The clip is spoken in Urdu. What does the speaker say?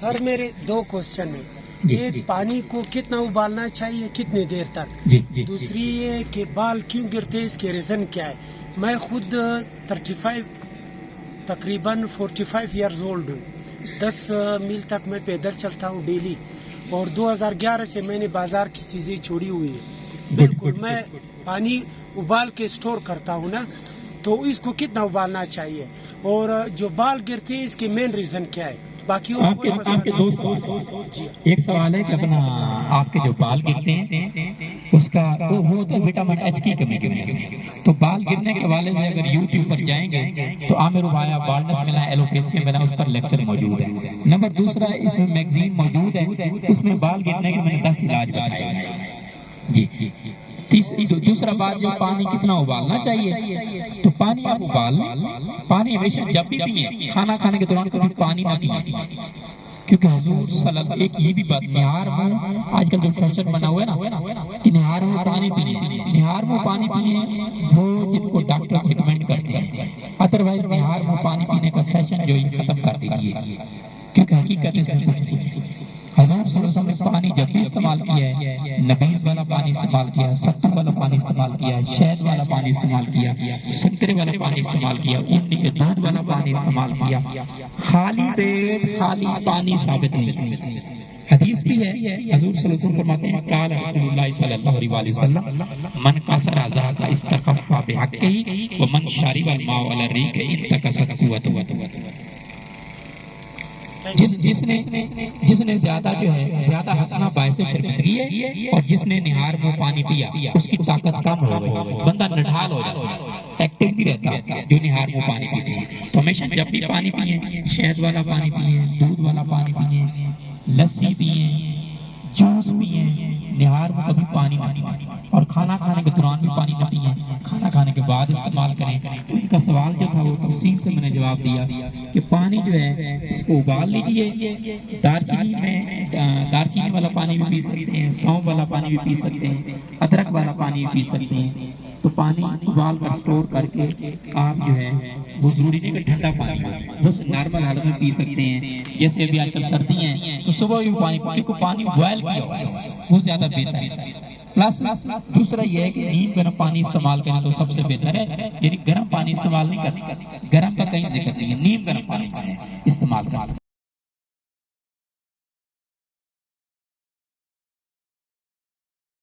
سر میرے دو کوشچن ہیں. ایک پانی کو کتنا ابالنا چاہیے کتنی دیر تک. دوسری یہ کہ بال کیوں گرتے اس کے ریزن کیا ہے. میں خود 35 تقریباً 45 ایئرز اولڈ ہوں. 10 میل تک میں پیدل چلتا ہوں ڈیلی اور 2011 سے میں نے بازار کی چیزیں چھوڑی ہوئی ہے. بالکل میں پانی ابال کے اسٹور کرتا ہوں نا, تو اس کو کتنا ابالنا چاہیے اور جو بال گرتے ہیں اس کے مین ریزن کیا ہے. باقی آپ کے دو سوال. ایک سوال ہے کہ اپنا آپ کے جو بال گرتے ہیں اس کا وہ تو وٹامن ایچ کی کمی کی وجہ سے. تو بال گرنے کے حوالے سے اگر یوٹیوب پر جائیں گے تو عامر ابایا بالڈس ملا ایلوپیسیا ملا اس پر لیکچر موجود ہے. نمبر دوسرا اس میں میگزین موجود ہے, اس میں بال گرنے کے میں نے 10 علاج بتائے ہیں. دوسرا بات جو پانی کتنا ابالنا چاہیے, تو پانی آپ ابال پانی ہمیشہ جب بھی پیئیں کھانا کھانے کے دوران کبھی پانی نہ پیئیں, کیونکہ حضور صلی اللہ علیہ وسلم ایک یہ بھی بات نہار میں آج کل جو فیشن بنا ہوا ہے نا کہ نہار میں پانی پیئیں, نہار میں پانی پیئیں وہ جن کو ڈاکٹر ریکمینڈ کرتے ہیں. ادروائز نہار میں پانی پینے کا فیشن جو یہ ختم کر دیجیے, کیونکہ حقیقت اس میں کچھ حضور صلی اللہ علیہ وسلم نے پانی جب بھی استعمال کیا ہے, نبیز والا پانی استعمال کیا, ستو والا پانی استعمال کیا, شہد والا پانی استعمال کیا, سنترے والا پانی استعمال کیا, دودھ والا پانی استعمال کیا. خالی پیٹ خالی پانی ثابت نہیں. حدیث بھی ہے حضور صلی اللہ علیہ وسلم فرماتے ہیں قال رسول اللہ صلی اللہ علیہ وسلم من قصر ذاک استخف بحقه ومن شرب الماء على الريق انتكست قوته. جس نے زیادہ جو ہے زیادہ ہنسنا باعث شرمندگی ہے, اور جس نے نہار میں پانی پیا اس کی طاقت کم ہو گئی, بندہ نڈھال ہو جاتا ہے, ایکٹیو نہیں رہتا جو نہار میں پانی پیتے ہیں. تو ہمیشہ جب بھی پانی پئیں شہد والا پانی پئیں, دودھ والا پانی پئیں, لسی پئیں, جوس پئیں, نہار میں کبھی پانی نہ پئیں, اور کھانا کھانے کے دوران بھی پانی نہ پئیں, کھانا کھانے کے بعد استعمال کریں. تو ان کا سوال جو تھا وہ تفصیل سے میں نے جواب دیا کہ پانی جو ہے اس کو ابال لیجئے. دارچینی والا پانی بھی پی سکتے ہیں, سونف والا پانی بھی پی سکتے ہیں, ادرک والا پانی بھی پی سکتے ہیں. تو پانی ابال کر اسٹور کر کے آپ جو ہے وہ ضروری نہیں کہ ٹھنڈا پانی ہو, وہ نارمل حالت میں پی سکتے ہیں. جیسے ابھی آج کل سردی ہیں تو صبح بھی پانی پانی بوائل کیا وہ زیادہ بہتر ہے. پلس دوسرا یہ ہے کہ نیم گرم پانی استعمال کریں تو سب سے بہتر ہے. یعنی گرم پانی استعمال نہیں کرنا, گرم کا کہیں ذکر نہیں ہے, نیم گرم پانی استعمال کرنا.